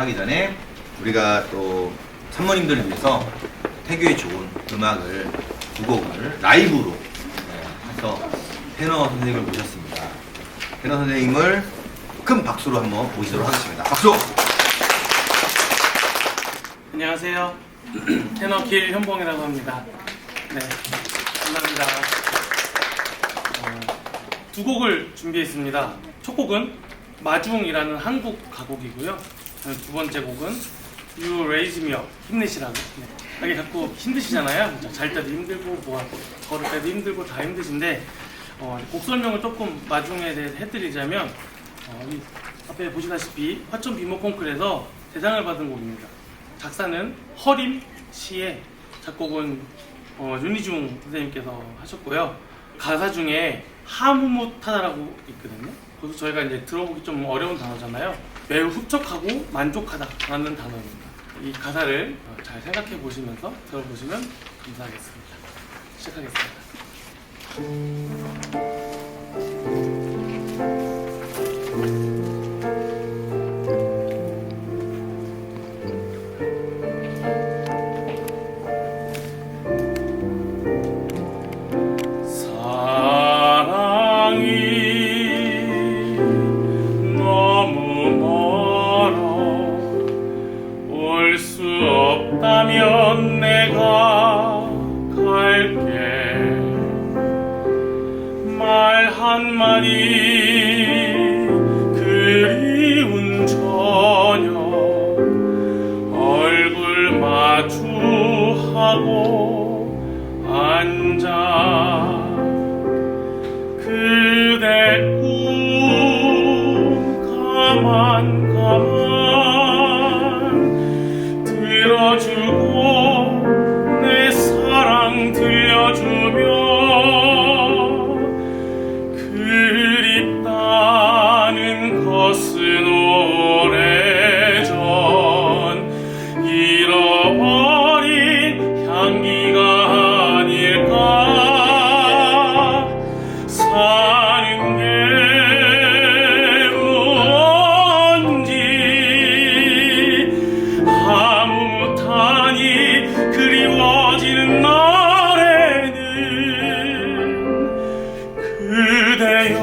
하기 전에 우리가 또 산모님들을 위해서 태교에 좋은 음악을 두 곡을 라이브로 해서 테너 선생님을 모셨습니다. 테너 선생님을 큰 박수로 한번 모시도록 하겠습니다. 박수! 안녕하세요. 테너 길현봉이라고 합니다. 네, 감사합니다. 두 곡을 준비했습니다. 첫 곡은 마중이라는 한국 가곡이고요. 두 번째 곡은 You Raise Me Up, 힘내시라고. 네. 이게 자꾸 힘드시잖아요. 잘 때도 힘들고 뭐 걸을 때도 힘들고 다 힘드신데 곡 설명을 조금 마중에 대해 해드리자면 이 앞에 보시다시피 화천 비모 콩쿨에서 대상을 받은 곡입니다. 작사는 허림 씨의, 작곡은 윤희중 선생님께서 하셨고요. 가사 중에 하무무타다라고 있거든요. 그래서 저희가 이제 들어보기 좀 어려운 단어잖아요. 매우 흡족하고 만족하다라는 단어입니다. 이 가사를 잘 생각해 보시면서 들어보시면 감사하겠습니다. 시작하겠습니다. 없다면 내가 갈게. 말 한마디 그리운 저녁 얼굴 마주하고 앉아 그대 꿈 가만 들어주고 내 사랑 들려주며 그립다는 것은 오래전 잃어버린 향기가 아닐까. 사는 게 그리워지는 날에는 그대여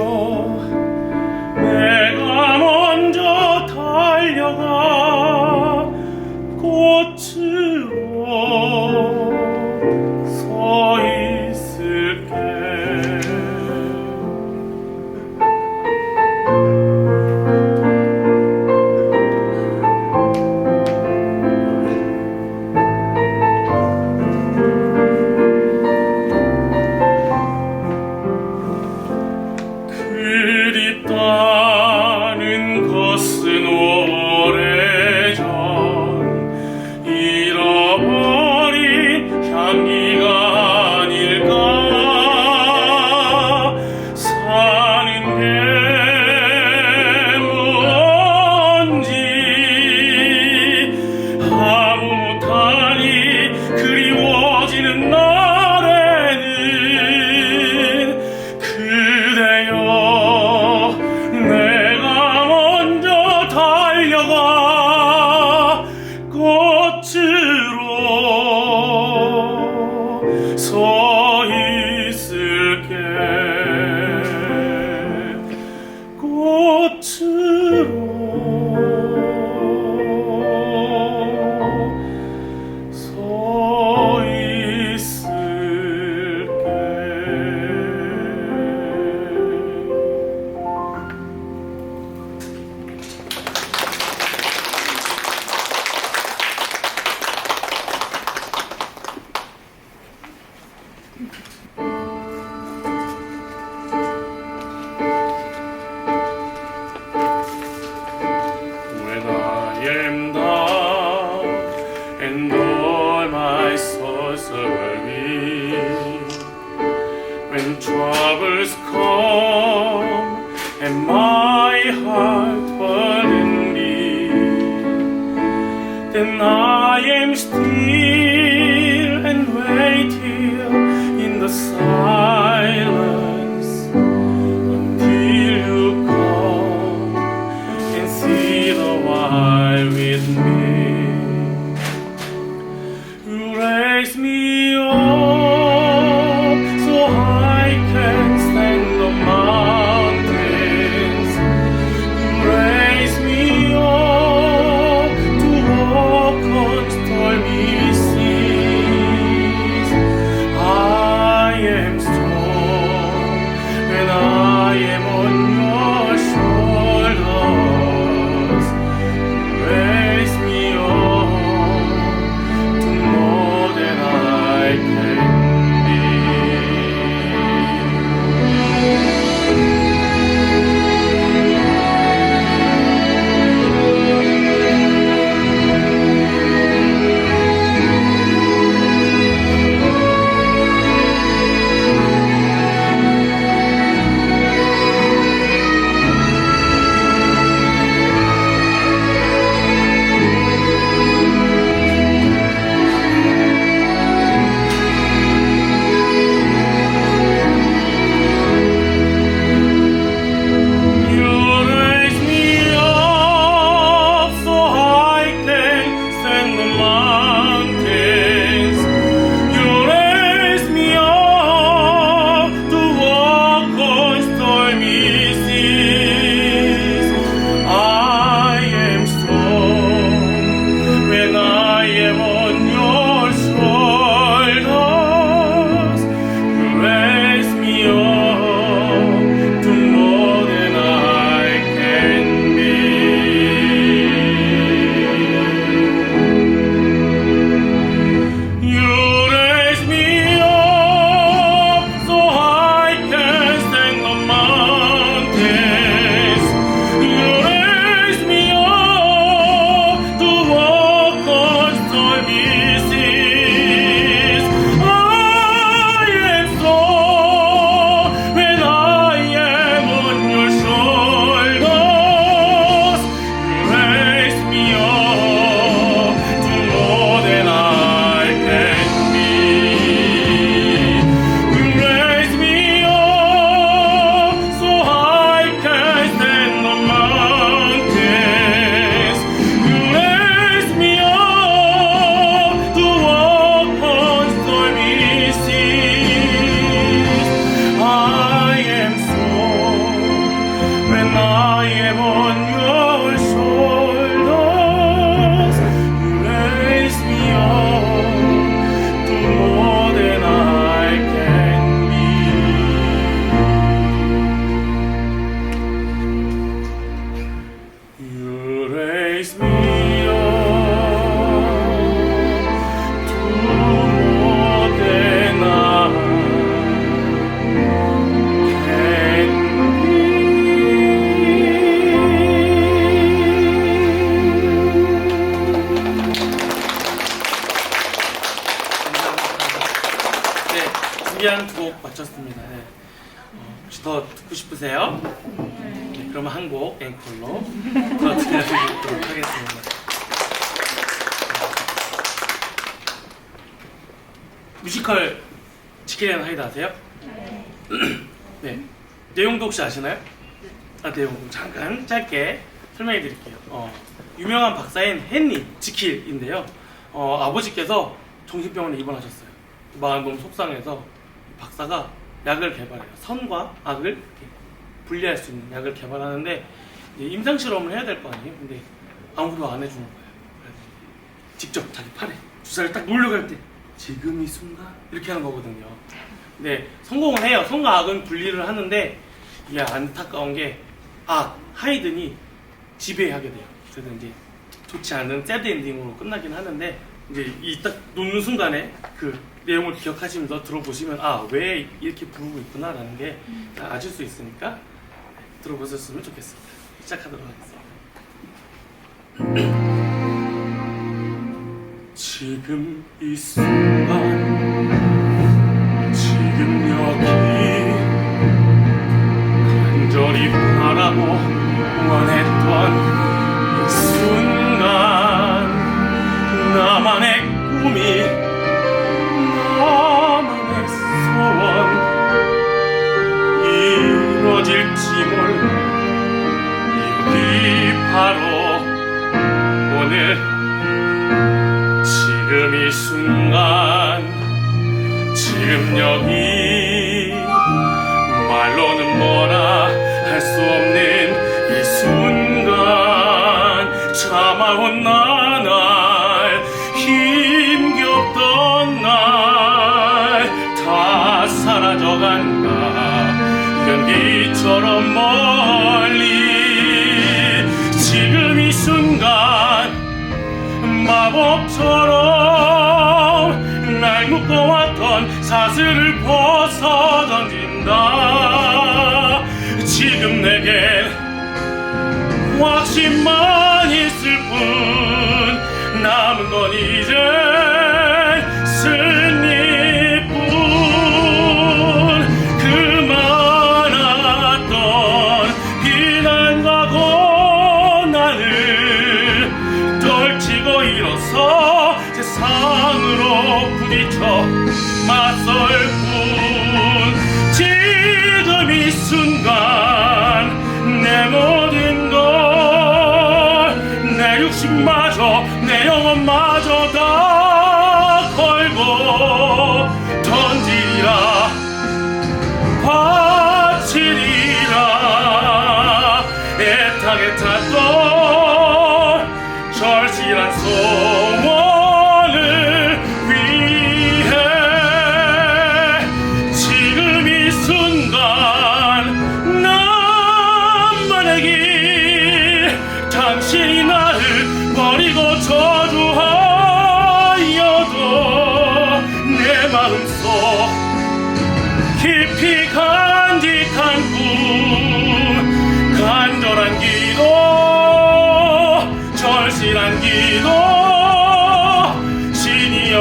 내가 먼저 달려가 꽃으로 서 있을게. 그립다는 것은 오래전 잃어버린 향기가 아닐까. 사는 게 뭔지 아무 못하니 그리워지는 날에는 그대여 내가 먼저 달려가 꽃으로 서 있을게. 꽃으로 서 있을게. When I am down and all my souls are weary, when troubles come and my heart burden me, then I am still and wait here in the silence until you come and see the why with me. 준비한 두 곡 마쳤습니다. 네. 혹시 더 듣고 싶으세요? 네, 그러면 한 곡 앵콜로 더 들려드리도록 하겠습니다. 뮤지컬 지킬 앤 하이드 아세요? 네. 내용도 혹시 아시나요? 내용 잠깐 짧게 설명해 드릴게요. 유명한 박사인 헨리 지킬인데요. 아버지께서 정신병원에 입원하셨어요. 마음 너무 속상해서 박사가 약을 개발해요. 선과 악을 이렇게 분리할 수 있는 약을 개발하는데 이제 임상 실험을 해야 될 거 아니에요. 근데 아무도 안 해주는 거예요. 그래서 직접 자기 팔에 주사를 딱 놓으려고 할 때 지금 이 순간 이렇게 하는 거거든요. 근데 성공을 해요. 선과 악은 분리를 하는데 이게 안타까운 게 하이든이 지배하게 돼요. 그래서 이제 좋지 않은 새드 엔딩으로 끝나긴 하는데 이제 이 딱 놓는 순간에 그 내용을 기억하시면서 들어보시면 왜 이렇게 부르고 있구나라는 게 아실 수 있으니까 들어보셨으면 좋겠습니다. 시작하도록 하겠습니다. 지금 이 순간 지금 여기 간절히 바라고 원했던 이 순간 나만의 꿈이 나만의 소원 이루어질지 몰라 여기 바로 오늘 지금 이 순간 지금 여기 말로는 뭐라 할 수 없는 이 순간 참아온 나날 힘겹던 날 다 사라져간다 연기처럼 멀리 지금 이 순간 마법처럼 날 묶어왔던 사슬을 벗어 던진다 지금 내겐 확신만 있을 뿐 남은 건 이제 승리뿐 그 많았던 비난과 고난을 떨치고 일어서 세상으로 부딪혀 맞설 뿐 지금 이 순간 내 모든 걸 내 육신마저 내 영혼마저 다 걸고 던지리라 바치리라 애타게 탔던 절실한 소원을 위해 지금 이 순간 나만의 길 당신이 나를 버리고 저주하여도 내 마음속 깊이 간직한 꿈 간절한 기도 절실한 기도 신이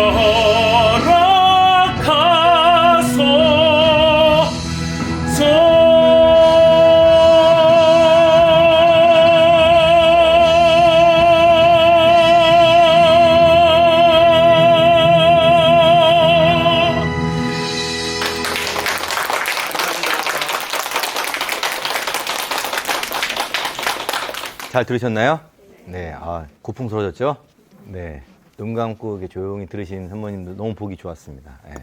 잘 들으셨나요? 네, 고풍스러워졌죠? 네, 눈 감고 이렇게 조용히 들으신 선모님들 너무 보기 좋았습니다. 네.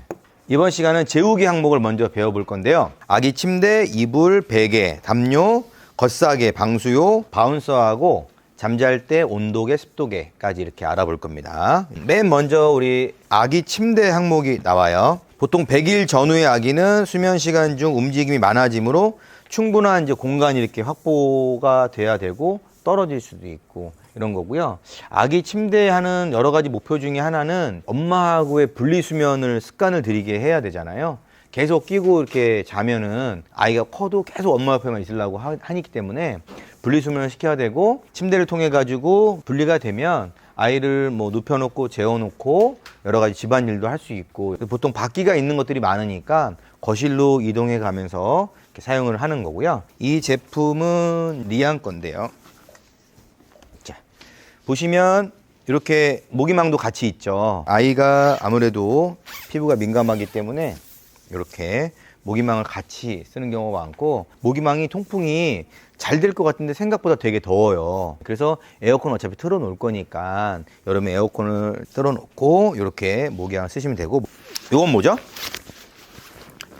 이번 시간은 재우기 항목을 먼저 배워볼 건데요. 아기 침대, 이불, 베개, 담요, 겉싸개, 방수요, 바운서하고 잠잘 때 온도계, 습도계까지 이렇게 알아볼 겁니다. 맨 먼저 우리 아기 침대 항목이 나와요. 보통 100일 전후의 아기는 수면 시간 중 움직임이 많아지므로 충분한 이제 공간이 이렇게 확보가 돼야 되고 떨어질 수도 있고 이런 거고요. 아기 침대에 하는 여러 가지 목표 중에 하나는 엄마하고의 분리수면을 습관을 들이게 해야 되잖아요. 계속 끼고 이렇게 자면은 아이가 커도 계속 엄마 옆에만 있으려고 하기 때문에 분리수면을 시켜야 되고 침대를 통해 가지고 분리가 되면 아이를 뭐 눕혀놓고 재워놓고 여러 가지 집안일도 할 수 있고, 보통 바퀴가 있는 것들이 많으니까 거실로 이동해 가면서 이렇게 사용을 하는 거고요. 이 제품은 리안 건데요. 자, 보시면 이렇게 모기망도 같이 있죠. 아이가 아무래도 피부가 민감하기 때문에 이렇게 모기망을 같이 쓰는 경우가 많고, 모기망이 통풍이 잘 될 것 같은데 생각보다 되게 더워요. 그래서 에어컨 어차피 틀어 놓을 거니까 여름에 에어컨을 틀어 놓고 이렇게 모기망을 쓰시면 되고, 이건 뭐죠?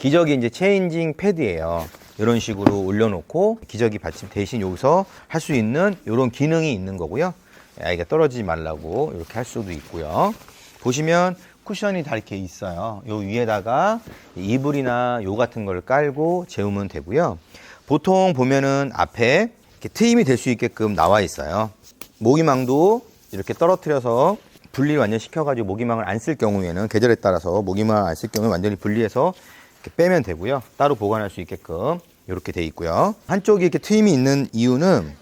기저귀 이제 체인징 패드예요. 이런 식으로 올려놓고 기저귀 받침 대신 여기서 할 수 있는 이런 기능이 있는 거고요. 아이가 떨어지지 말라고 이렇게 할 수도 있고요. 보시면 쿠션이 다 이렇게 있어요. 요 위에다가 이불이나 요 같은 걸 깔고 재우면 되고요. 보통 보면은 앞에 이렇게 트임이 될 수 있게끔 나와 있어요. 모기망도 이렇게 떨어뜨려서 분리를 완전 시켜가지고 모기망을 안 쓸 경우에는, 계절에 따라서 모기망을 안 쓸 경우에 완전히 분리해서 이렇게 빼면 되고요. 따로 보관할 수 있게끔 이렇게 돼 있고요. 한쪽에 이렇게 트임이 있는 이유는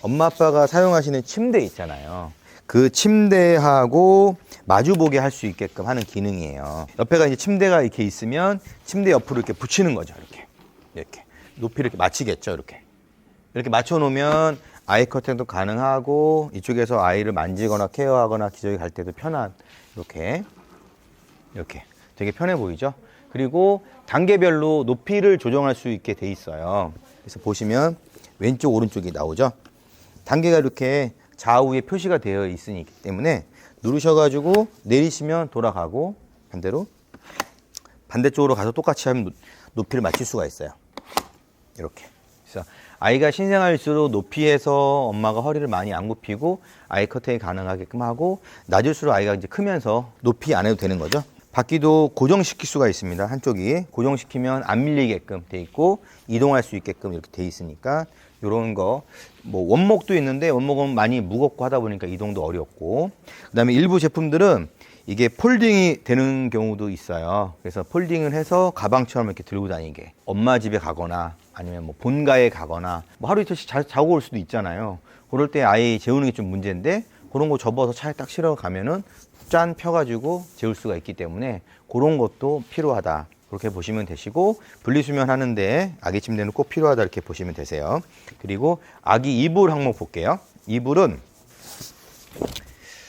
엄마 아빠가 사용하시는 침대 있잖아요. 그 침대하고 마주보게 할 수 있게끔 하는 기능이에요. 옆에가 이제 침대가 이렇게 있으면 침대 옆으로 이렇게 붙이는 거죠. 이렇게 높이를 이렇게 맞추겠죠. 이렇게 맞춰 놓으면 아이 커팅도 가능하고, 이쪽에서 아이를 만지거나 케어하거나 기저귀 갈 때도 편한, 이렇게 되게 편해 보이죠. 그리고 단계별로 높이를 조정할 수 있게 돼 있어요. 그래서 보시면 왼쪽 오른쪽이 나오죠. 단계가 이렇게 좌우에 표시가 되어 있으기 때문에 누르셔가지고 내리시면 돌아가고, 반대쪽으로 가서 똑같이 하면 높이를 맞출 수가 있어요. 이렇게. 그래서 아이가 신생아일수록 높이에서 엄마가 허리를 많이 안 굽히고 아이 커팅이 가능하게끔 하고, 낮을수록 아이가 이제 크면서 높이 안 해도 되는 거죠. 바퀴도 고정시킬 수가 있습니다. 한쪽이 고정시키면 안 밀리게끔 돼 있고 이동할 수 있게끔 이렇게 돼 있으니까, 요런 거, 뭐 원목도 있는데 원목은 많이 무겁고 하다 보니까 이동도 어렵고, 그 다음에 일부 제품들은 이게 폴딩이 되는 경우도 있어요. 그래서 폴딩을 해서 가방처럼 이렇게 들고 다니게, 엄마 집에 가거나 아니면 뭐 본가에 가거나 뭐 하루 이틀씩 자고 올 수도 있잖아요. 그럴 때 아이 재우는 게 좀 문제인데, 그런 거 접어서 차에 딱 실어 가면은 짠 펴가지고 재울 수가 있기 때문에 그런 것도 필요하다, 그렇게 보시면 되시고, 분리수면 하는데 아기 침대는 꼭 필요하다, 이렇게 보시면 되세요. 그리고 아기 이불 항목 볼게요. 이불은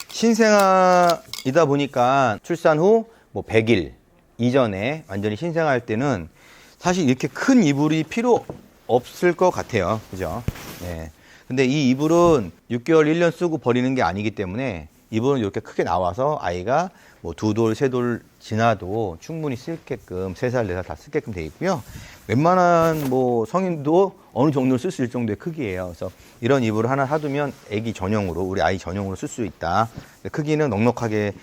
신생아이다 보니까 출산 후 뭐 100일 이전에 완전히 신생아일 때는 사실 이렇게 큰 이불이 필요 없을 것 같아요. 그죠? 네. 근데 이 이불은 6개월, 1년 쓰고 버리는 게 아니기 때문에 이불은 이렇게 크게 나와서 아이가 뭐 2돌, 3돌 지나도 충분히 쓸게끔, 3살, 4살 다 쓸게끔 돼 있고요. 웬만한 뭐 성인도 어느 정도 쓸 수 있을 정도의 크기예요. 그래서 이런 이불을 하나 사두면 애기 전용으로, 우리 아이 전용으로 쓸 수 있다. 크기는 넉넉하게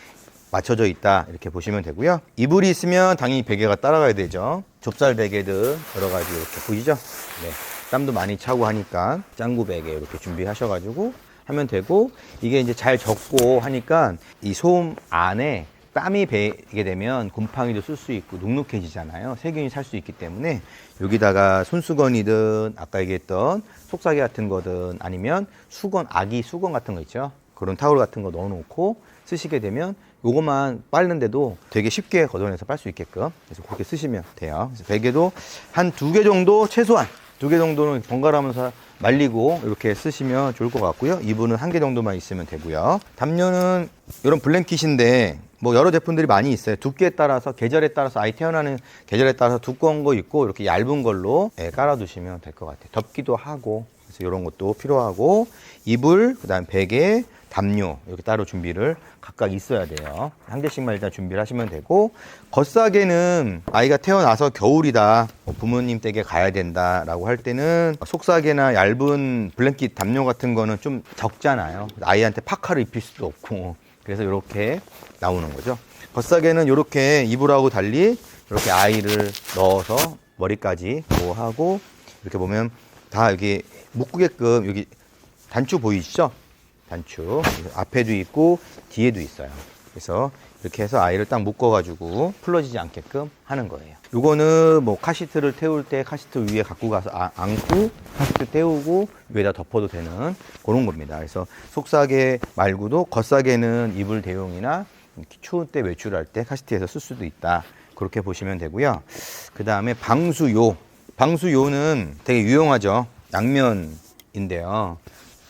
맞춰져 있다, 이렇게 보시면 되고요. 이불이 있으면 당연히 베개가 따라가야 되죠. 좁쌀 베개들 여러 가지 이렇게 보이죠? 네. 땀도 많이 차고 하니까 짱구 베개 이렇게 준비하셔가지고 하면 되고, 이게 이제 잘 젖고 하니까 이 솜 안에 땀이 배게 되면 곰팡이도 쓸 수 있고 눅눅해지잖아요. 세균이 살 수 있기 때문에 여기다가 손수건이든 아까 얘기했던 속삭이 같은 거든 아니면 수건, 아기 수건 같은 거 있죠. 그런 타올 같은 거 넣어놓고 쓰시게 되면 요것만 빨는데도 되게 쉽게 걷어내서 빨 수 있게끔, 그래서 그렇게 쓰시면 돼요. 그래서 베개도 한 2개 정도, 최소한 2개 정도는 번갈아가면서 말리고 이렇게 쓰시면 좋을 것 같고요. 이불은 1개 정도만 있으면 되고요. 담요는 이런 블랭킷인데 뭐 여러 제품들이 많이 있어요. 두께에 따라서, 계절에 따라서, 아이 태어나는 계절에 따라서 두꺼운 거 있고 이렇게 얇은 걸로 깔아두시면 될 것 같아요. 덮기도 하고, 그래서 이런 것도 필요하고, 이불, 그 다음 베개, 담요 이렇게 따로 준비를 각각 있어야 돼요. 한 개씩만 일단 준비를 하시면 되고, 겉싸개는 아이가 태어나서 겨울이다, 부모님 댁에 가야 된다 라고 할 때는 속싸개나 얇은 블랭킷 담요 같은 거는 좀 적잖아요. 아이한테 파카를 입힐 수도 없고, 그래서 이렇게 나오는 거죠. 겉싸개는 이렇게 이불하고 달리 이렇게 아이를 넣어서 머리까지 보호하고, 이렇게 보면 다 여기 묶게끔, 여기 단추 보이시죠? 단추 앞에도 있고 뒤에도 있어요. 그래서 이렇게 해서 아이를 딱 묶어가지고 풀러지지 않게끔 하는 거예요. 요거는 뭐 카시트를 태울 때 카시트 위에 갖고 가서 안고 카시트 태우고 위에다 덮어도 되는 그런 겁니다. 그래서 속사계 말고도 겉사계는 이불 대용이나 추운 때 외출할 때 카시트에서 쓸 수도 있다. 그렇게 보시면 되고요. 그 다음에 방수요. 방수요는 되게 유용하죠. 양면인데요.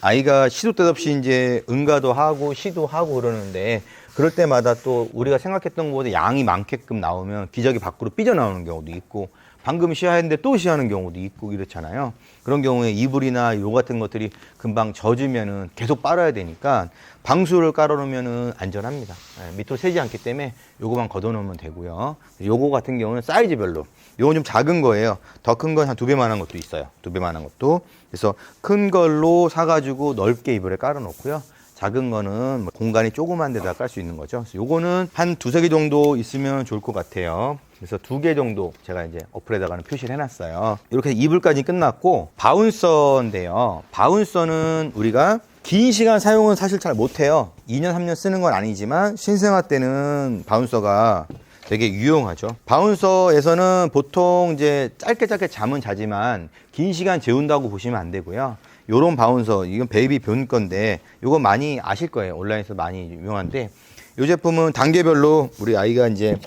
아이가 시도 때없이 이제 응가도 하고 시도 하고 그러는데 그럴 때마다 또 우리가 생각했던 것보다 양이 많게끔 나오면 기저귀 밖으로 삐져나오는 경우도 있고 방금 시야했는데 또 시야하는 경우도 있고 이렇잖아요. 그런 경우에 이불이나 요 같은 것들이 금방 젖으면은 계속 빨아야 되니까 방수를 깔아놓으면은 안전합니다. 밑으로 새지 않기 때문에 요거만 걷어놓으면 되고요. 요거 같은 경우는 사이즈별로 요건 좀 작은 거예요. 더 큰 건 한 2배만한 것도 있어요. 2배만한 것도. 그래서 큰 걸로 사가지고 넓게 이불에 깔아놓고요. 작은 거는 공간이 조그만 데다 깔 수 있는 거죠. 그래서 요거는 한 2-3개 정도 있으면 좋을 것 같아요. 그래서 2개 정도 제가 이제 어플에다가는 표시를 해놨어요. 이렇게 이불까지 끝났고 바운서인데요. 바운서는 우리가 긴 시간 사용은 사실 잘 못해요. 2년, 3년 쓰는 건 아니지만 신생아 때는 바운서가 되게 유용하죠. 바운서에서는 보통 이제 짧게 잠은 자지만 긴 시간 재운다고 보시면 안 되고요. 요런 바운서, 이건 베이비 변 건데 요거 많이 아실 거예요. 온라인에서 많이 유명한데 요 제품은 단계별로 우리 아이가 이제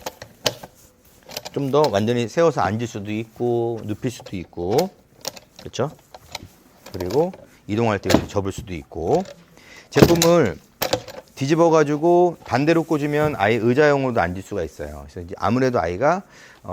좀 더 완전히 세워서 앉을 수도 있고 눕힐 수도 있고 그렇죠? 그리고 이동할 때 이렇게 접을 수도 있고 제품을 뒤집어 가지고 반대로 꽂으면 아예 의자형으로도 앉을 수가 있어요. 그래서 이제 아무래도 아이가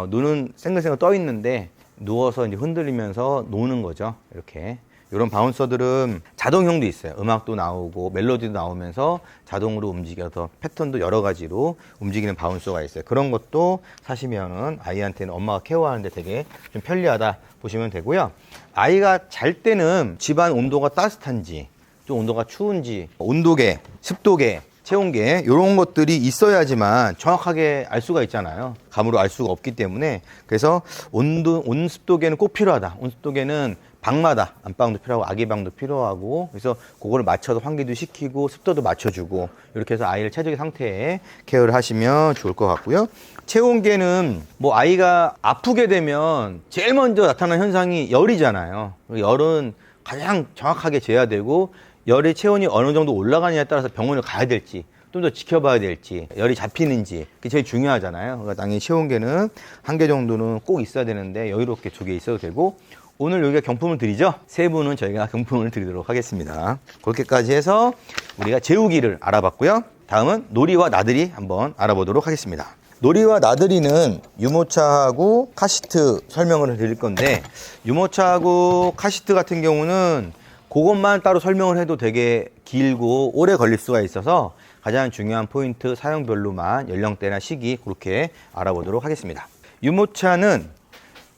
눈은 생글생글 떠 있는데 누워서 이제 흔들리면서 노는 거죠. 이렇게. 이런 바운서들은 자동형도 있어요. 음악도 나오고 멜로디도 나오면서 자동으로 움직여서 패턴도 여러 가지로 움직이는 바운서가 있어요. 그런 것도 사시면은 아이한테는 엄마가 케어하는데 되게 좀 편리하다 보시면 되고요. 아이가 잘 때는 집안 온도가 따뜻한지 좀 온도가 추운지 온도계, 습도계, 체온계 이런 것들이 있어야지만 정확하게 알 수가 있잖아요. 감으로 알 수가 없기 때문에 그래서 온습도계는 꼭 필요하다. 온습도계는 방마다 안방도 필요하고 아기방도 필요하고 그래서 그거를 맞춰서 환기도 시키고 습도도 맞춰주고 이렇게 해서 아이를 최적의 상태에 케어를 하시면 좋을 것 같고요. 체온계는 뭐 아이가 아프게 되면 제일 먼저 나타나는 현상이 열이잖아요. 열은 가장 정확하게 재야 되고 열의 체온이 어느 정도 올라가느냐에 따라서 병원을 가야 될지 좀 더 지켜봐야 될지 열이 잡히는지 그게 제일 중요하잖아요. 그러니까 당연히 체온계는 1개 정도는 꼭 있어야 되는데 여유롭게 2개 있어도 되고 오늘 여기가 경품을 드리죠. 3분은 저희가 경품을 드리도록 하겠습니다. 그렇게까지 해서 우리가 재우기를 알아봤고요. 다음은 놀이와 나들이 한번 알아보도록 하겠습니다. 놀이와 나들이는 유모차하고 카시트 설명을 드릴 건데 유모차하고 카시트 같은 경우는 그것만 따로 설명을 해도 되게 길고 오래 걸릴 수가 있어서 가장 중요한 포인트 사용별로만 연령대나 시기 그렇게 알아보도록 하겠습니다. 유모차는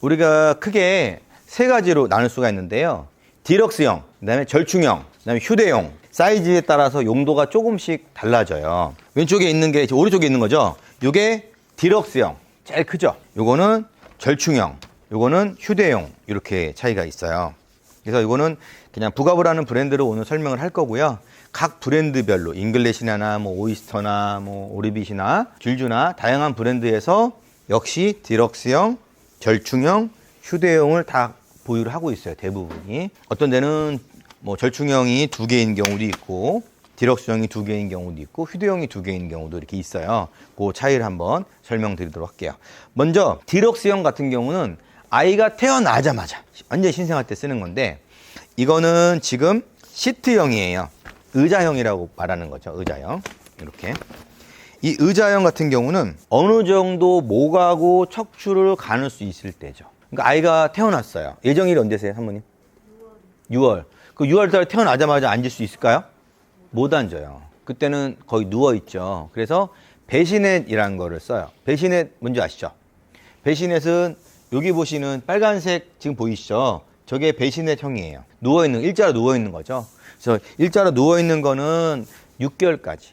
우리가 크게 3가지로 나눌 수가 있는데요. 디럭스형, 그 다음에 절충형, 그 다음에 휴대용. 사이즈에 따라서 용도가 조금씩 달라져요. 왼쪽에 있는 게 오른쪽에 있는 거죠. 이게 디럭스형, 제일 크죠. 요거는 절충형, 요거는 휴대용 이렇게 차이가 있어요. 그래서 이거는 그냥 부가을 하는 브랜드로 오늘 설명을 할 거고요. 각 브랜드별로 잉글래시나 뭐 오이스터나 뭐 오리빗이나 줄주나 다양한 브랜드에서 역시 디럭스형, 절충형, 휴대용을 다 보유를 하고 있어요. 대부분이. 어떤 데는 뭐 절충형이 2개인 경우도 있고 디럭스형이 2개인 경우도 있고 휴대용이 2개인 경우도 이렇게 있어요. 그 차이를 한번 설명드리도록 할게요. 먼저 디럭스형 같은 경우는 아이가 태어나자마자 완전 신생아 때 쓰는 건데 이거는 지금 시트형이에요. 의자형이라고 말하는 거죠. 의자형. 이렇게. 이 의자형 같은 경우는 어느 정도 목하고 척추를 가눌 수 있을 때죠. 그러니까 아이가 태어났어요. 예정일이 언제세요, 사모님? 6월. 그 6월 달에 태어나자마자 앉을 수 있을까요? 못 앉아요. 그때는 거의 누워있죠. 그래서 배시넷이라는 거를 써요. 배시넷 뭔지 아시죠? 배시넷은 여기 보시는 빨간색 지금 보이시죠? 저게 배시넷형이에요. 누워있는, 일자로 누워있는 거죠. 그래서 일자로 누워있는 거는 6개월까지.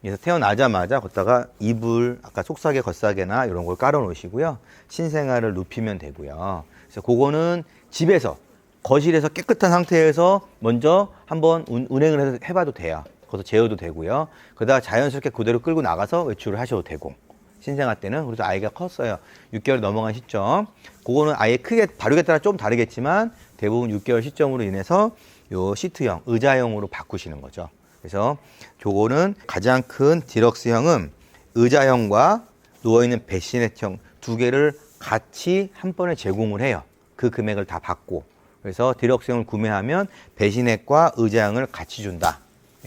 그래서 태어나자마자 걷다가 이불, 아까 속사계, 겉사계나 이런 걸 깔아 놓으시고요. 신생아를 눕히면 되고요. 그래서 그거는 집에서, 거실에서 깨끗한 상태에서 먼저 한번 운행을 해봐도 돼요. 거기서 재워도 되고요. 그러다가 자연스럽게 그대로 끌고 나가서 외출을 하셔도 되고. 신생아 때는. 그래서 아이가 컸어요. 6개월 넘어간 시점. 그거는 아이의 크게 발육에 따라 좀 다르겠지만 대부분 6개월 시점으로 인해서 요 시트형, 의자형으로 바꾸시는 거죠. 그래서 요거는 가장 큰 디럭스형은 의자형과 누워있는 배시넷형 두 개를 같이 한 번에 제공을 해요. 그 금액을 다 받고. 그래서 디럭스형을 구매하면 배시넷과 의자형을 같이 준다.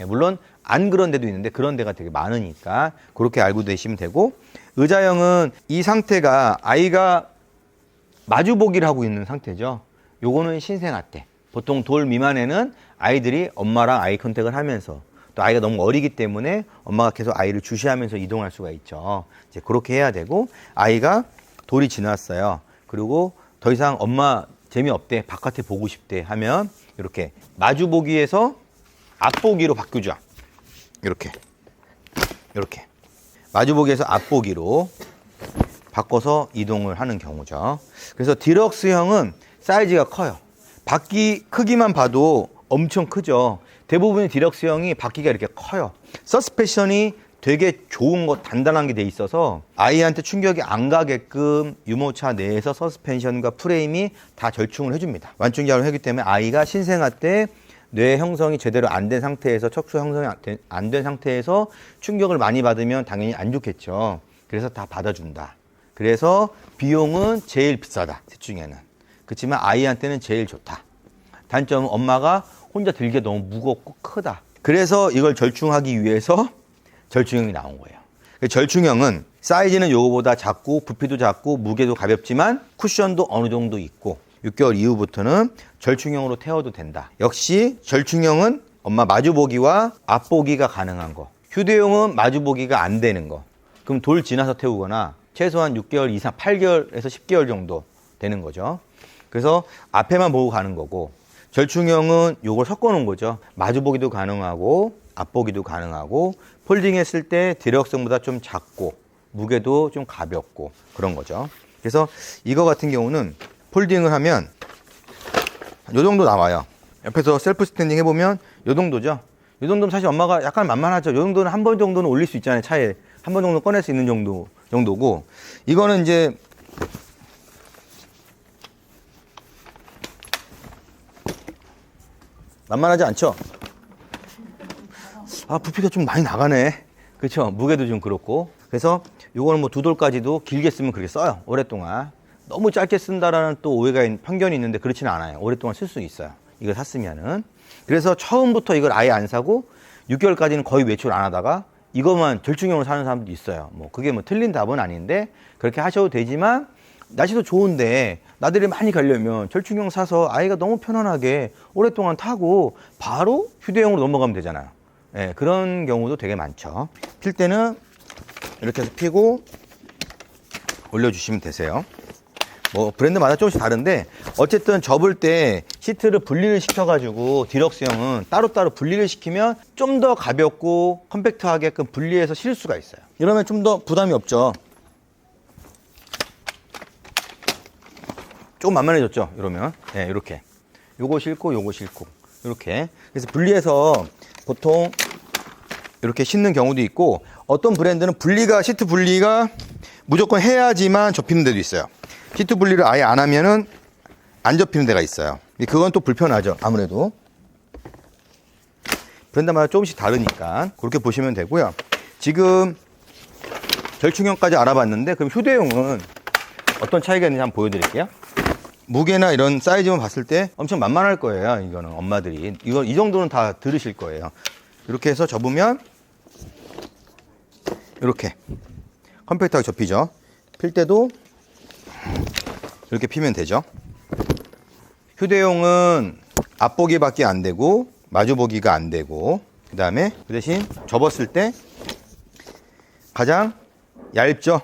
물론 안 그런 데도 있는데 그런 데가 되게 많으니까 그렇게 알고 계시면 되고, 의자형은 이 상태가 아이가 마주보기를 하고 있는 상태죠. 요거는 신생아 때. 보통 돌 미만에는 아이들이 엄마랑 아이 컨택을 하면서, 또 아이가 너무 어리기 때문에 엄마가 계속 아이를 주시하면서 이동할 수가 있죠. 이제 그렇게 해야 되고, 아이가 돌이 지났어요. 그리고 더 이상 엄마 재미없대, 바깥에 보고 싶대 하면 이렇게 마주보기에서 앞보기로 바꾸죠. 이렇게 마주보기에서 앞보기로 바꿔서 이동을 하는 경우죠. 그래서 디럭스형은 사이즈가 커요. 바퀴 크기만 봐도 엄청 크죠. 대부분의 디럭스형이 바퀴가 이렇게 커요. 서스펜션이 되게 좋은 거, 단단한 게 돼 있어서 아이한테 충격이 안 가게끔 유모차 내에서 서스펜션과 프레임이 다 절충을 해줍니다. 완충 작용을 하기 때문에 아이가 신생아 때 뇌 형성이 제대로 안 된 상태에서, 척추 형성이 안 된 상태에서 충격을 많이 받으면 당연히 안 좋겠죠. 그래서 다 받아준다. 그래서 비용은 제일 비싸다, 셋 중에는. 그렇지만 아이한테는 제일 좋다. 단점은 엄마가 혼자 들기에 너무 무겁고 크다. 그래서 이걸 절충하기 위해서 절충형이 나온 거예요. 절충형은 사이즈는 요거보다 작고 부피도 작고 무게도 가볍지만 쿠션도 어느 정도 있고 6개월 이후부터는 절충형으로 태워도 된다. 역시 절충형은 엄마 마주보기와 앞보기가 가능한 거. 휴대용은 마주보기가 안 되는 거. 그럼 돌 지나서 태우거나 최소한 6개월 이상, 8개월에서 10개월 정도 되는 거죠. 그래서 앞에만 보고 가는 거고, 절충형은 요걸 섞어 놓은 거죠. 마주보기도 가능하고 앞보기도 가능하고, 폴딩했을 때 디럭스형보다 좀 작고 무게도 좀 가볍고 그런 거죠. 그래서 이거 같은 경우는 폴딩을 하면 요 정도 나와요. 옆에서 셀프 스탠딩 해보면 요 정도죠. 요 정도면 사실 엄마가 약간 만만하죠. 요 정도는 한 번 정도는 올릴 수 있잖아요. 차에 한 번 정도 꺼낼 수 있는 정도고, 이거는 이제 만만하지 않죠? 아, 부피가 좀 많이 나가네. 그렇죠? 무게도 좀 그렇고. 그래서 요거는 뭐 2돌까지도 길게 쓰면 그렇게 써요. 오랫동안. 너무 짧게 쓴다라는 또 오해가 편견이 있는데 그렇지는 않아요. 오랫동안 쓸 수 있어요. 이걸 샀으면은. 그래서 처음부터 이걸 아예 안 사고 6개월까지는 거의 외출 안 하다가 이것만 절충형으로 사는 사람도 있어요. 뭐 그게 뭐 틀린 답은 아닌데 그렇게 하셔도 되지만, 날씨도 좋은데 나들이 많이 가려면 절충형 사서 아이가 너무 편안하게 오랫동안 타고 바로 휴대용으로 넘어가면 되잖아요. 예, 그런 경우도 되게 많죠. 필 때는 이렇게 해서 피고 올려주시면 되세요. 뭐 브랜드마다 조금씩 다른데 어쨌든 접을 때 시트를 분리를 시켜가지고 디럭스형은 따로따로 분리를 시키면 좀 더 가볍고 컴팩트하게끔 분리해서 실을 수가 있어요. 이러면 좀 더 부담이 없죠. 조금 만만해졌죠. 이러면 네, 이렇게 요거 싣고 요거 싣고 이렇게. 그래서 분리해서 보통 이렇게 싣는 경우도 있고, 어떤 브랜드는 시트 분리가 무조건 해야지만 접히는 데도 있어요. 시트 분리를 아예 안 하면은 안 접히는 데가 있어요. 그건 또 불편하죠. 아무래도 브랜드마다 조금씩 다르니까 그렇게 보시면 되고요. 지금 절충형까지 알아봤는데, 그럼 휴대용은 어떤 차이가 있는지 한번 보여드릴게요. 무게나 이런 사이즈만 봤을 때 엄청 만만할 거예요. 이거는 엄마들이 이 정도는 다 들으실 거예요. 이렇게 해서 접으면 이렇게 컴팩트하게 접히죠. 필 때도 이렇게 피면 되죠. 휴대용은 앞보기밖에 안 되고 마주보기가 안 되고, 그 다음에 그 대신 접었을 때 가장 얇죠.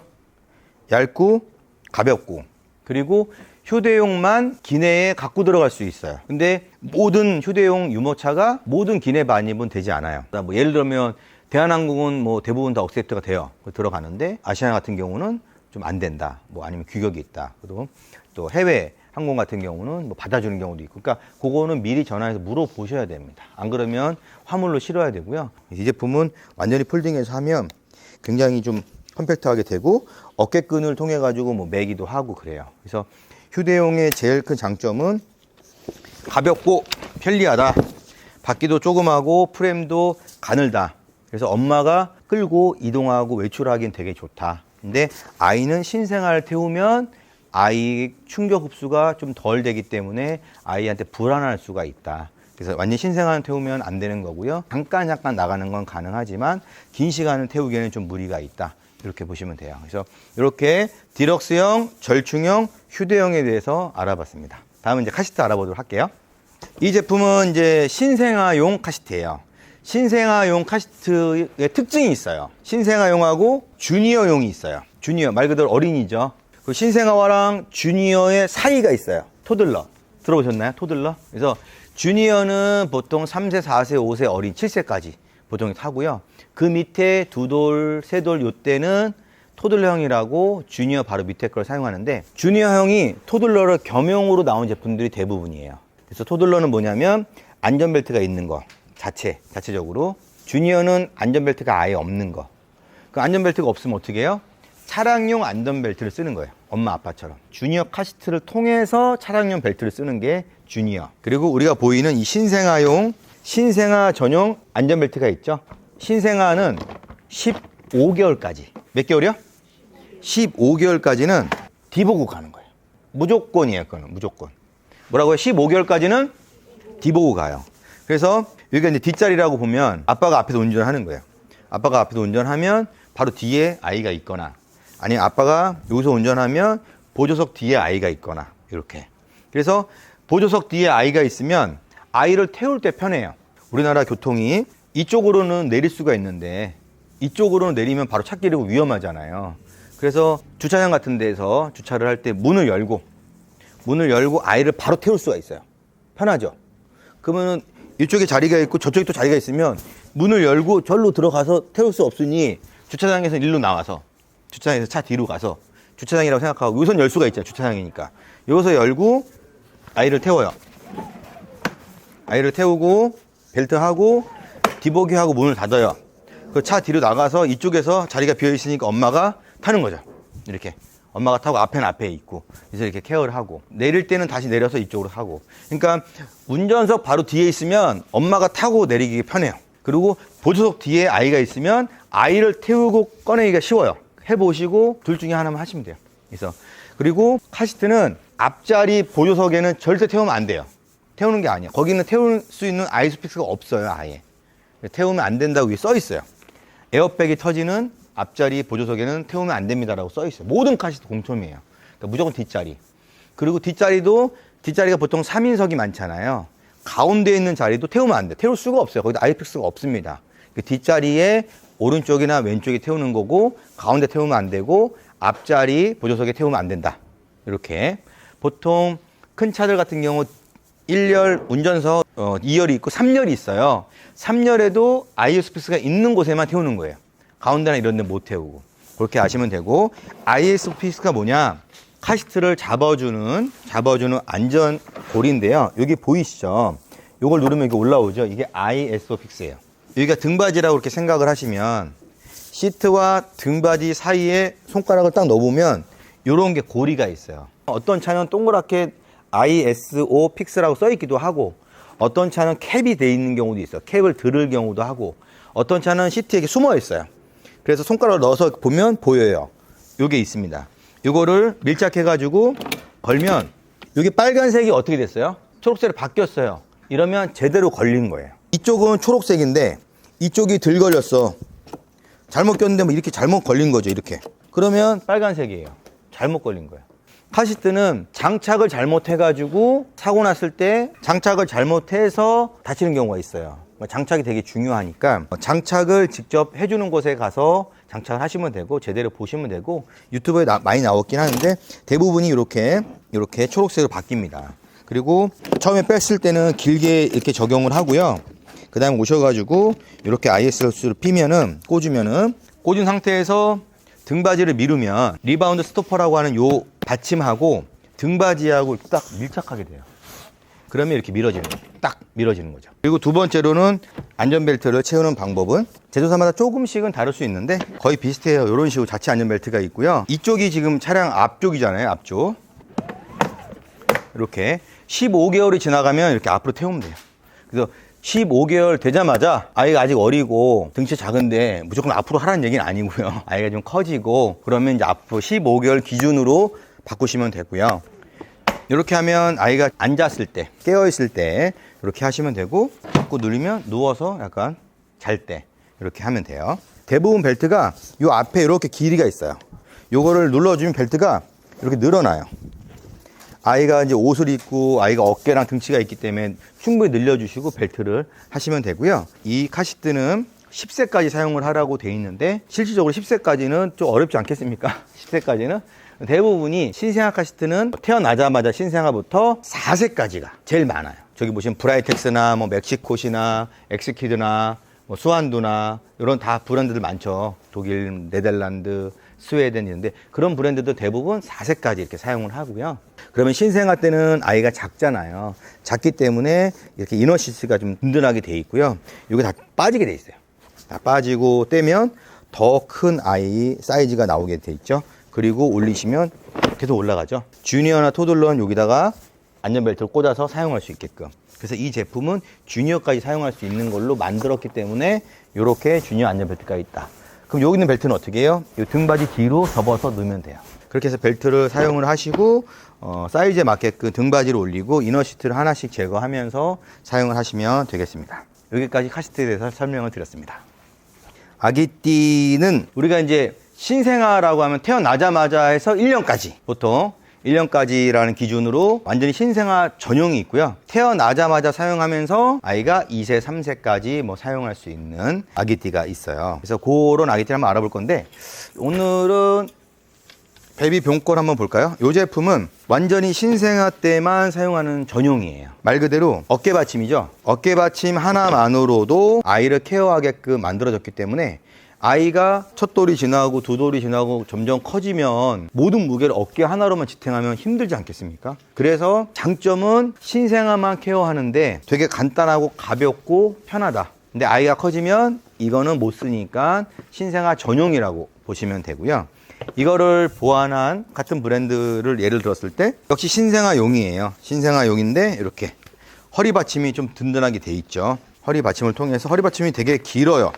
얇고 가볍고, 그리고 휴대용만 기내에 갖고 들어갈 수 있어요. 근데 모든 휴대용 유모차가 모든 기내 반입은 되지 않아요. 뭐 예를 들면 대한항공은 뭐 대부분 다 억세트가 돼요. 들어가는데 아시아나 같은 경우는 좀 안 된다. 뭐 아니면 규격이 있다. 그리고 또 해외 항공 같은 경우는 뭐 받아주는 경우도 있고, 그러니까 그거는 미리 전화해서 물어보셔야 됩니다. 안 그러면 화물로 실어야 되고요. 이 제품은 완전히 폴딩해서 하면 굉장히 좀 컴팩트하게 되고 어깨끈을 통해 가지고 뭐 매기도 하고 그래요. 그래서 휴대용의 제일 큰 장점은 가볍고 편리하다. 바퀴도 조그마하고 프레임도 가늘다. 그래서 엄마가 끌고 이동하고 외출하기엔 되게 좋다. 근데 아이는 신생아를 태우면 아이 충격 흡수가 좀 덜 되기 때문에 아이한테 불안할 수가 있다. 그래서 완전 신생아를 태우면 안 되는 거고요. 잠깐 나가는 건 가능하지만 긴 시간을 태우기에는 좀 무리가 있다. 이렇게 보시면 돼요. 그래서 이렇게 디럭스형, 절충형, 휴대용에 대해서 알아봤습니다. 다음은 이제 카시트 알아보도록 할게요. 이 제품은 이제 신생아용 카시트예요. 신생아용 카시트의 특징이 있어요. 신생아용하고 주니어용이 있어요. 주니어, 말 그대로 어린이죠. 그 신생아와랑 주니어의 사이가 있어요. 토들러. 들어보셨나요? 토들러? 그래서 주니어는 보통 3세, 4세, 5세, 어린 7세까지 보통 타고요. 그 밑에 2돌, 3돌 요때는 토들러형이라고 주니어 바로 밑에 걸 사용하는데, 주니어형이 토들러를 겸용으로 나온 제품들이 대부분이에요. 그래서 토들러는 뭐냐면 안전벨트가 있는 거 자체적으로. 주니어는 안전벨트가 아예 없는 거. 그 안전벨트가 없으면 어떻게 해요? 차량용 안전벨트를 쓰는 거예요. 엄마 아빠처럼. 주니어 카시트를 통해서 차량용 벨트를 쓰는 게 주니어. 그리고 우리가 보이는 이 신생아용, 신생아 전용 안전벨트가 있죠. 신생아는 15개월까지. 몇 개월이요? 15개월까지는 뒤보고 가는 거예요. 무조건이에요. 그거는 무조건. 뭐라고요? 15개월까지는 뒤보고 가요. 그래서 여기가 이제 뒷자리라고 보면 아빠가 앞에서 운전하는 거예요. 아빠가 앞에서 운전하면 바로 뒤에 아이가 있거나, 아니면 아빠가 여기서 운전하면 보조석 뒤에 아이가 있거나, 이렇게. 그래서 보조석 뒤에 아이가 있으면 아이를 태울 때 편해요. 우리나라 교통이 이쪽으로는 내릴 수가 있는데 이쪽으로는 내리면 바로 찾기로 위험하잖아요. 그래서 주차장 같은 데서 주차를 할 때 문을 열고 아이를 바로 태울 수가 있어요. 편하죠? 그러면 이쪽에 자리가 있고 저쪽에 또 자리가 있으면 문을 열고 절로 들어가서 태울 수 없으니 주차장에서 일로 나와서 주차장에서 차 뒤로 가서 주차장이라고 생각하고 여기선 열 수가 있잖아요. 주차장이니까. 여기서 열고 아이를 태워요. 아이를 태우고 벨트하고 뒤보기하고 문을 닫아요. 그 차 뒤로 나가서 이쪽에서 자리가 비어 있으니까 엄마가 타는 거죠. 이렇게. 엄마가 타고 앞에는 앞에 있고, 그래서 이렇게 케어를 하고, 내릴 때는 다시 내려서 이쪽으로 하고. 그러니까 운전석 바로 뒤에 있으면 엄마가 타고 내리기 편해요. 그리고 보조석 뒤에 아이가 있으면 아이를 태우고 꺼내기가 쉬워요. 해보시고 둘 중에 하나만 하시면 돼요. 그래서 그리고 카시트는 앞자리 보조석에는 절대 태우면 안 돼요. 태우는 게 아니에요. 거기는 태울 수 있는 아이소픽스가 없어요. 아예 태우면 안 된다고 위에 써 있어요. 에어백이 터지는 앞자리 보조석에는 태우면 안 됩니다라고 써 있어요. 모든 카시트 공통이에요. 그러니까 무조건 뒷자리. 그리고 뒷자리가 보통 3인석이 많잖아요. 가운데 있는 자리도 태우면 안 돼. 태울 수가 없어요. 거기다 아이소픽스가 없습니다. 그 뒷자리에 오른쪽이나 왼쪽에 태우는 거고, 가운데 태우면 안 되고, 앞자리 보조석에 태우면 안 된다. 이렇게. 보통 큰 차들 같은 경우 1열 운전석 2열이 있고 3열이 있어요. 3열에도 아이소픽스가 있는 곳에만 태우는 거예요. 가운데나 이런 데 못 태우고. 그렇게 아시면 되고, 아이소픽스가 뭐냐? 카시트를 잡아주는 안전고리인데요. 여기 보이시죠? 이걸 누르면 이게 올라오죠? 이게 아이소픽스예요. 여기가 등받이라고 이렇게 생각을 하시면, 시트와 등받이 사이에 손가락을 딱 넣어보면 이런 게 고리가 있어요. 어떤 차는 동그랗게 ISO 픽스라고 써 있기도 하고, 어떤 차는 캡이 돼 있는 경우도 있어요. 캡을 들을 경우도 하고, 어떤 차는 시트에 이렇게 숨어 있어요. 그래서 손가락을 넣어서 보면 보여요. 요게 있습니다. 요거를 밀착해가지고 걸면, 여기 빨간색이 어떻게 됐어요? 초록색으로 바뀌었어요. 이러면 제대로 걸린 거예요. 이쪽은 초록색인데 이쪽이 덜 걸렸어. 잘못 꼈는데 뭐 이렇게 잘못 걸린 거죠. 이렇게. 그러면 빨간색이에요. 잘못 걸린 거예요. 카시트는 장착을 잘못해가지고 사고 났을 때 장착을 잘못해서 다치는 경우가 있어요. 장착이 되게 중요하니까 장착을 직접 해주는 곳에 가서 장착을 하시면 되고, 제대로 보시면 되고, 유튜브에 많이 나왔긴 하는데 대부분이 이렇게 초록색으로 바뀝니다. 그리고 처음에 뺐을 때는 길게 이렇게 적용을 하고요. 그 다음에 오셔가지고 이렇게 IS를 피면은, 꽂은 상태에서 등받이를 미루면 리바운드 스토퍼라고 하는 요 받침하고 등받이하고 딱 밀착하게 돼요. 그러면 이렇게 밀어지는 거예요. 딱 밀어지는 거죠. 그리고 두 번째로는 안전벨트를 채우는 방법은 제조사마다 조금씩은 다를 수 있는데 거의 비슷해요. 이런 식으로 자체 안전벨트가 있고요. 이쪽이 지금 차량 앞쪽이잖아요. 앞쪽. 이렇게 15개월이 지나가면 이렇게 앞으로 태우면 돼요. 그래서 15개월 되자마자 아이가 아직 어리고 등치 작은데 무조건 앞으로 하라는 얘기는 아니고요. 아이가 좀 커지고 그러면 이제 앞으로 15개월 기준으로 바꾸시면 되고요. 이렇게 하면 아이가 앉았을 때, 깨어있을 때 이렇게 하시면 되고 자꾸 누르면 누워서 약간 잘 때 이렇게 하면 돼요. 대부분 벨트가 이 앞에 이렇게 길이가 있어요. 요거를 눌러주면 벨트가 이렇게 늘어나요. 아이가 이제 옷을 입고 아이가 어깨랑 등치가 있기 때문에 충분히 늘려주시고 벨트를 하시면 되고요. 이 카시트는 10세까지 사용을 하라고 돼 있는데 실질적으로 10세까지는 좀 어렵지 않겠습니까? 10세까지는 대부분이 신생아 카시트는 태어나자마자 신생아부터 4세까지가 제일 많아요. 저기 보시면 브라이텍스나 뭐 멕시코시나 엑스키드나 뭐 수완두나 이런 다 브랜드들 많죠. 독일, 네덜란드, 스웨덴 이런데 그런 브랜드도 대부분 4세까지 이렇게 사용을 하고요. 그러면 신생아 때는 아이가 작잖아요. 작기 때문에 이렇게 이너 시트가 좀 든든하게 돼 있고요. 이게 다 빠지게 돼 있어요. 다 빠지고 떼면 더 큰 아이 사이즈가 나오게 돼 있죠. 그리고 올리시면 계속 올라가죠. 주니어나 토들러는 여기다가 안전벨트를 꽂아서 사용할 수 있게끔. 그래서 이 제품은 주니어까지 사용할 수 있는 걸로 만들었기 때문에 이렇게 주니어 안전벨트가 있다. 그럼 여기 있는 벨트는 어떻게 해요? 이 등받이 뒤로 접어서 넣으면 돼요. 그렇게 해서 벨트를 사용을 하시고 사이즈에 맞게끔 등받이를 올리고 이너 시트를 하나씩 제거하면서 사용을 하시면 되겠습니다. 여기까지 카시트에 대해서 설명을 드렸습니다. 아기띠는 우리가 이제 신생아라고 하면 태어나자마자 해서 1년까지 보통 1년까지라는 기준으로 완전히 신생아 전용이 있고요. 태어나자마자 사용하면서 아이가 2세, 3세까지 뭐 사용할 수 있는 아기띠가 있어요. 그래서 그런 아기띠를 한번 알아볼 건데 오늘은 베이비 병걸 한번 볼까요? 이 제품은 완전히 신생아 때만 사용하는 전용이에요. 말 그대로 어깨받침이죠. 어깨받침 하나만으로도 아이를 케어하게끔 만들어졌기 때문에 아이가 첫 돌이 지나고 두 돌이 지나고 점점 커지면 모든 무게를 어깨 하나로만 지탱하면 힘들지 않겠습니까? 그래서 장점은 신생아만 케어하는데 되게 간단하고 가볍고 편하다. 근데 아이가 커지면 이거는 못 쓰니까 신생아 전용이라고 보시면 되고요. 이거를 보완한 같은 브랜드를 예를 들었을 때 역시 신생아용이에요. 신생아용인데 이렇게 허리 받침이 좀 든든하게 돼 있죠. 허리 받침을 통해서 허리 받침이 되게 길어요.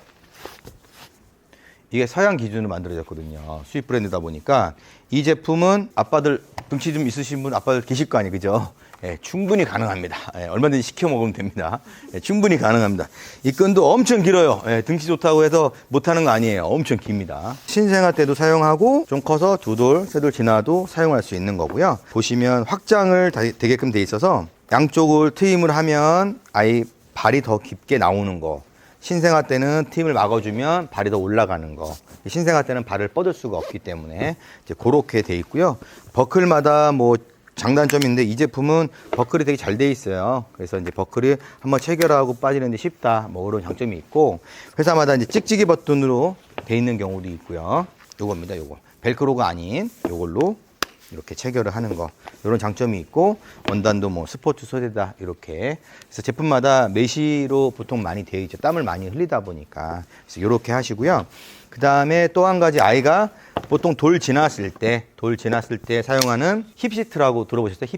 이게 서양 기준으로 만들어졌거든요. 수입 브랜드다 보니까 이 제품은 아빠들 등치 좀 있으신 분 아빠들 계실 거 아니에요, 그죠? 예, 충분히 가능합니다. 예, 얼마든지 시켜 먹으면 됩니다. 예, 충분히 가능합니다. 이 끈도 엄청 길어요. 예, 등치 좋다고 해서 못하는 거 아니에요. 엄청 깁니다. 신생아 때도 사용하고 좀 커서 두 돌, 세 돌 지나도 사용할 수 있는 거고요. 보시면 확장을 되게끔 돼 있어서 양쪽을 트임을 하면 아이 발이 더 깊게 나오는 거. 신생아 때는 틈을 막아주면 발이 더 올라가는 거. 신생아 때는 발을 뻗을 수가 없기 때문에 이제 그렇게 돼 있고요. 버클마다 뭐 장단점인데 이 제품은 버클이 되게 잘 돼 있어요. 그래서 이제 버클이 한번 체결하고 빠지는데 쉽다. 뭐 그런 장점이 있고 회사마다 이제 찍찍이 버튼으로 돼 있는 경우도 있고요. 요겁니다. 요거 벨크로가 아닌 요걸로 이렇게 체결을 하는 거 이런 장점이 있고 원단도 뭐 스포츠 소재다 이렇게 그래서 제품마다 메쉬로 보통 많이 되어 있죠. 땀을 많이 흘리다 보니까 그래서 이렇게 하시고요. 그 다음에 또 한 가지 아이가 보통 돌 지났을 때 사용하는 힙시트라고 들어보셨어요?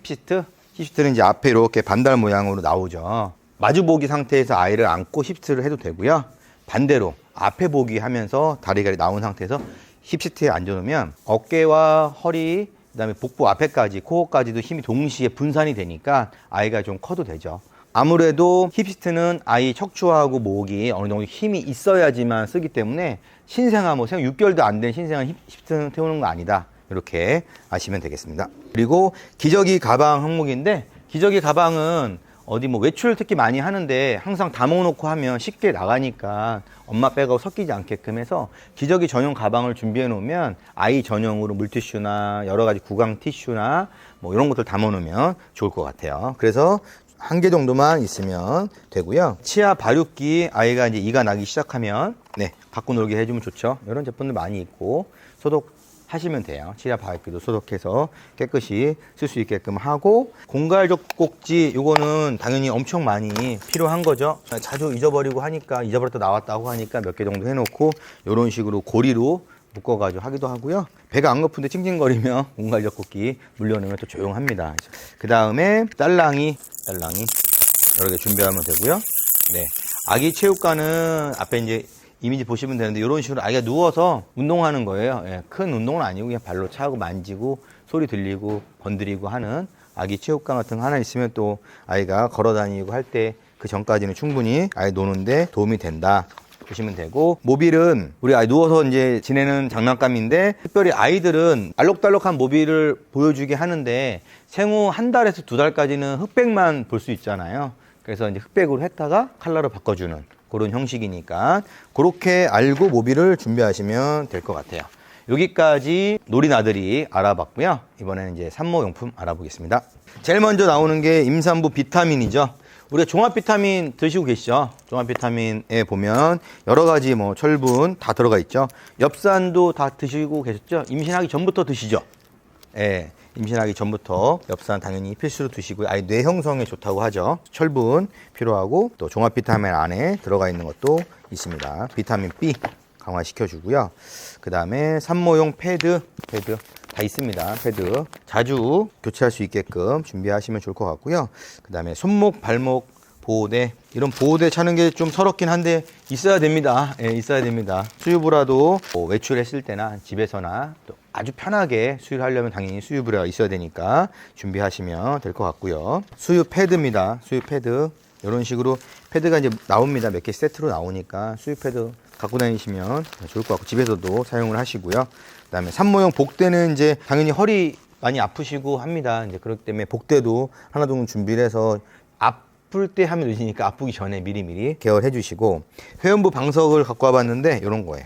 힙시트는 이제 앞에 이렇게 반달 모양으로 나오죠. 마주보기 상태에서 아이를 안고 힙시트를 해도 되고요. 반대로 앞에 보기 하면서 다리가 나온 상태에서 힙시트에 앉아놓으면 어깨와 허리 그다음에 복부 앞에까지 코어까지도 힘이 동시에 분산이 되니까 아이가 좀 커도 되죠. 아무래도 힙시트는 아이 척추하고 목이 어느 정도 힘이 있어야지만 쓰기 때문에 신생아 뭐 6개월도 안 된 신생아 힙시트는 태우는 거 아니다. 이렇게 아시면 되겠습니다. 그리고 기저귀 가방 항목인데 기저귀 가방은 어디 뭐 외출 특히 많이 하는데 항상 담아놓고 하면 쉽게 나가니까 엄마 백하고 섞이지 않게끔 해서 기저귀 전용 가방을 준비해 놓으면 아이 전용으로 물티슈나 여러 가지 구강 티슈나 뭐 이런 것들 담아놓으면 좋을 것 같아요. 그래서 한 개 정도만 있으면 되고요. 치아 발육기 아이가 이제 이가 나기 시작하면 네 갖고 놀게 해주면 좋죠. 이런 제품들 많이 있고 소독 하시면 돼요. 치아 바이크도 소독해서 깨끗이 쓸 수 있게끔 하고, 공갈 젖꼭지 요거는 당연히 엄청 많이 필요한 거죠. 자주 잊어버리고 하니까, 잊어버렸다 나왔다고 하니까 몇 개 정도 해놓고 요런 식으로 고리로 묶어가지고 하기도 하고요. 배가 안 고픈데 찡찡거리면 공갈 젖꼭지 물려놓으면 또 조용합니다. 그 다음에 딸랑이 여러 개 준비하면 되고요. 네, 아기 체육관은 앞에 이제 이미지 보시면 되는데 이런 식으로 아기가 누워서 운동하는 거예요. 예, 큰 운동은 아니고 그냥 발로 차고 만지고 소리 들리고 건드리고 하는 아기 체육관 같은 거 하나 있으면 또 아이가 걸어 다니고 할 때 그 전까지는 충분히 아이 노는데 도움이 된다 보시면 되고, 모빌은 우리 아이 누워서 이제 지내는 장난감인데 특별히 아이들은 알록달록한 모빌을 보여주게 하는데 생후 1달에서 2달까지는 흑백만 볼 수 있잖아요. 그래서 이제 흑백으로 했다가 컬러로 바꿔주는 그런 형식이니까 그렇게 알고 모빌을 준비하시면 될 것 같아요. 여기까지 놀이나들이 알아봤고요. 이번에는 이제 산모용품 알아보겠습니다. 제일 먼저 나오는 게 임산부 비타민이죠. 우리가 종합 비타민 드시고 계시죠? 종합 비타민에 보면 여러 가지 뭐 철분 다 들어가 있죠. 엽산도 다 드시고 계셨죠? 임신하기 전부터 드시죠? 예. 임신하기 전부터 엽산 당연히 필수로 드시고요. 아이 뇌 형성에 좋다고 하죠. 철분 필요하고 또 종합 비타민 안에 들어가 있는 것도 있습니다. 비타민 B 강화시켜주고요. 그 다음에 산모용 패드 다 있습니다. 패드 자주 교체할 수 있게끔 준비하시면 좋을 것 같고요. 그 다음에 손목, 발목 보호대, 이런 보호대 차는 게 좀 서럽긴 한데 있어야 됩니다. 예, 있어야 됩니다. 수유브라도 뭐 외출했을 때나 집에서나 또 아주 편하게 수유를 하려면 당연히 수유브라가 있어야 되니까 준비하시면 될 것 같고요. 수유 패드입니다. 수유 패드 이런 식으로 패드가 이제 나옵니다. 몇 개 세트로 나오니까 수유 패드 갖고 다니시면 좋을 것 같고 집에서도 사용을 하시고요. 그다음에 산모용 복대는 이제 당연히 허리 많이 아프시고 합니다. 이제 그렇기 때문에 복대도 하나 정도 준비를 해서 아플 때 하면 늦으니까 아프기 전에 미리미리 케어를 해주시고, 회원부 방석을 갖고 와봤는데 이런 거예요.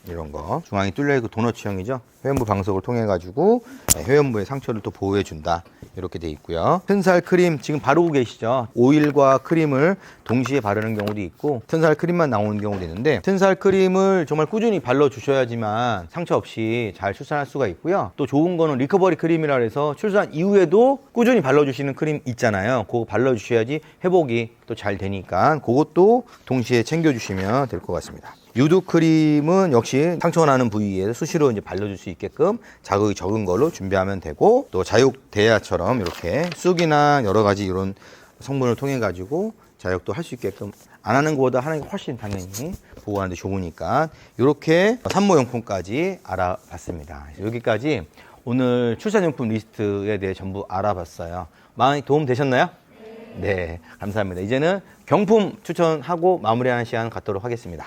이런 거 중앙이 뚫려있고 도너츠형이죠. 회원부 방석을 통해 가지고 회원부의 상처를 또 보호해 준다 이렇게 돼 있고요. 튼살 크림 지금 바르고 계시죠. 오일과 크림을 동시에 바르는 경우도 있고 튼살 크림만 나오는 경우도 있는데, 튼살 크림을 정말 꾸준히 발라 주셔야지만 상처 없이 잘 출산할 수가 있고요. 또 좋은 거는 리커버리 크림이라 해서 출산 이후에도 꾸준히 발라 주시는 크림 있잖아요. 그거 발라 주셔야지 회복이 또 잘 되니까 그것도 동시에 챙겨 주시면 될 것 같습니다. 유두 크림은 역시 상처가 나는 부위에 수시로 이제 발라줄 수 있게끔 자극이 적은 걸로 준비하면 되고, 또 자육 대야처럼 이렇게 쑥이나 여러 가지 이런 성분을 통해 가지고 자육도 할 수 있게끔, 안 하는 것보다 하는 게 훨씬 당연히 보호하는데 좋으니까 이렇게 산모용품까지 알아봤습니다. 여기까지 오늘 출산용품 리스트에 대해 전부 알아봤어요. 많이 도움 되셨나요? 네, 감사합니다. 이제는 경품 추천하고 마무리하는 시간 갖도록 하겠습니다.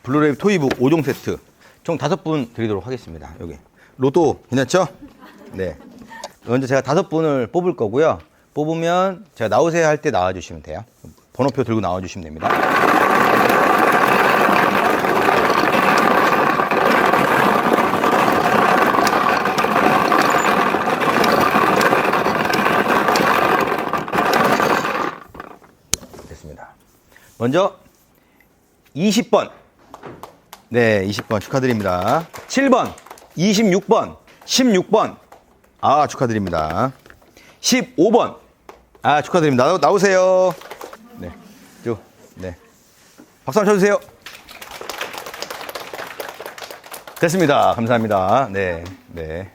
블루레이 토이북 5종 세트 총 5분 드리도록 하겠습니다. 여기 로또 괜찮죠? 네. 먼저 제가 5분을 뽑을 거고요. 뽑으면 제가 나오세요 할 때 나와주시면 돼요. 번호표 들고 나와주시면 됩니다. 됐습니다. 먼저 20번. 네, 20번 축하드립니다. 7번, 26번, 16번. 아, 축하드립니다. 15번. 아, 축하드립니다. 나오세요. 네, 쭉. 네. 박수 한번 쳐주세요. 됐습니다. 감사합니다. 네, 네.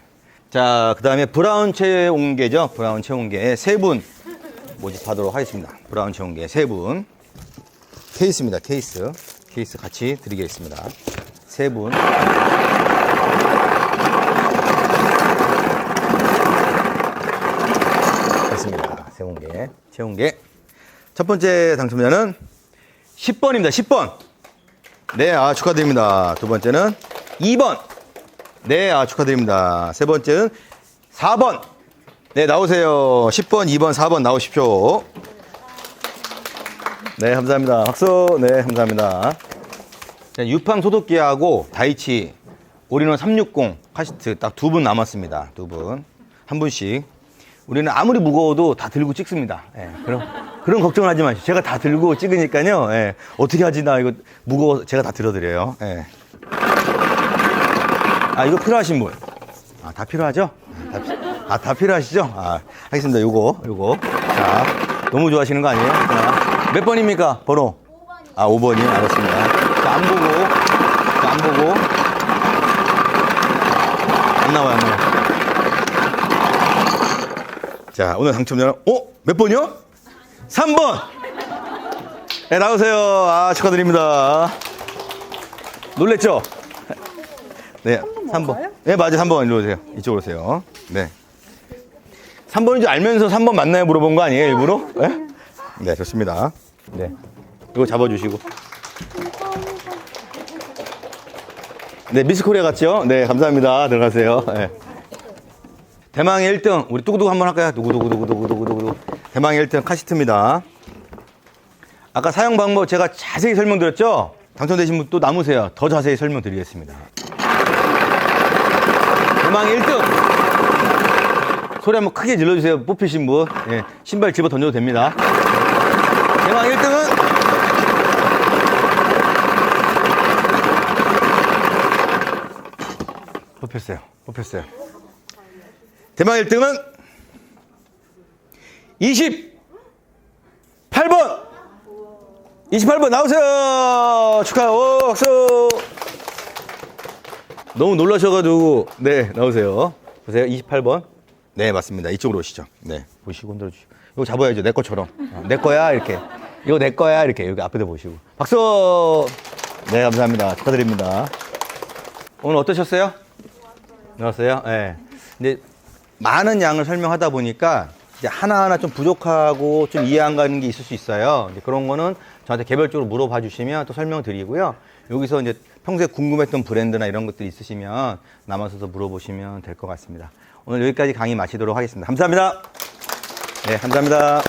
자, 그 다음에 브라운 체온계죠. 브라운 체온계 3분 모집하도록 하겠습니다. 브라운 체온계 3분. 케이스입니다. 케이스. 케이스 같이 드리겠습니다. 3분. 됐습니다. 체온계. 체온계. 첫 번째 당첨자는 10번입니다. 10번. 네, 아, 축하드립니다. 두 번째는 2번. 네, 아, 축하드립니다. 세 번째는 4번. 네, 나오세요. 10번, 2번, 4번 나오십시오. 네, 감사합니다. 박수. 네, 감사합니다. 자, 유팡 소독기하고 다이치 올인원 360 카시트 딱 2분 남았습니다. 2분. 한 분씩. 우리는 아무리 무거워도 다 들고 찍습니다. 예, 그런 걱정을 하지 마시고. 제가 다 들고 찍으니까요. 예, 어떻게 하지? 나 이거 무거워서 제가 다 들어드려요. 예. 아, 이거 필요하신 분? 아, 다 필요하죠? 다 필요하시죠? 아, 하겠습니다. 요거. 자, 너무 좋아하시는 거 아니에요? 자, 몇 번입니까? 번호? 5번이요. 아, 5번이요? 알았습니다. 자, 안 보고. 안 나와요. 자, 오늘 당첨자는, 몇 번이요? 3번! 네, 나오세요. 아, 축하드립니다. 놀랬죠? 네, 3번. 네, 맞아요. 3번 일로 오세요. 이쪽으로 오세요. 네. 3번인 줄 알면서 3번 맞나요? 물어본 거 아니에요, 일부러? 네? 네, 좋습니다. 네. 이거 잡아주시고. 네, 미스 코리아 같죠? 네, 감사합니다. 들어가세요. 네. 대망의 1등. 우리 뚜구두구 한번 할까요? 두구두구. 대망의 1등 카시트입니다. 아까 사용 방법 제가 자세히 설명드렸죠? 당첨되신 분 또 남으세요. 더 자세히 설명드리겠습니다. 대망의 1등! 소리 한번 크게 질러주세요. 뽑히신 분. 예, 신발 집어 던져도 됩니다. 대망의 1등은 뽑혔어요. 대망의 1등은 28번 나오세요. 축하해요. 오, 박수. 너무 놀라셔가지고 네, 나오세요. 보세요. 28번. 네, 맞습니다. 이쪽으로 오시죠. 네, 보시고 흔들어 주시고. 이거 잡아야죠. 내 것처럼. 내 거야 이렇게. 이거 내 거야 이렇게. 여기 앞에다 보시고. 박수. 네, 감사합니다. 축하드립니다. 오늘 어떠셨어요? 나왔어요? 네. 근데 많은 양을 설명하다 보니까 이제 하나하나 좀 부족하고 좀 이해 안 가는 게 있을 수 있어요. 이제 그런 거는 저한테 개별적으로 물어봐 주시면 또 설명드리고요. 여기서 이제 평소에 궁금했던 브랜드나 이런 것들이 있으시면 남아서도 물어보시면 될 것 같습니다. 오늘 여기까지 강의 마치도록 하겠습니다. 감사합니다. 네, 감사합니다.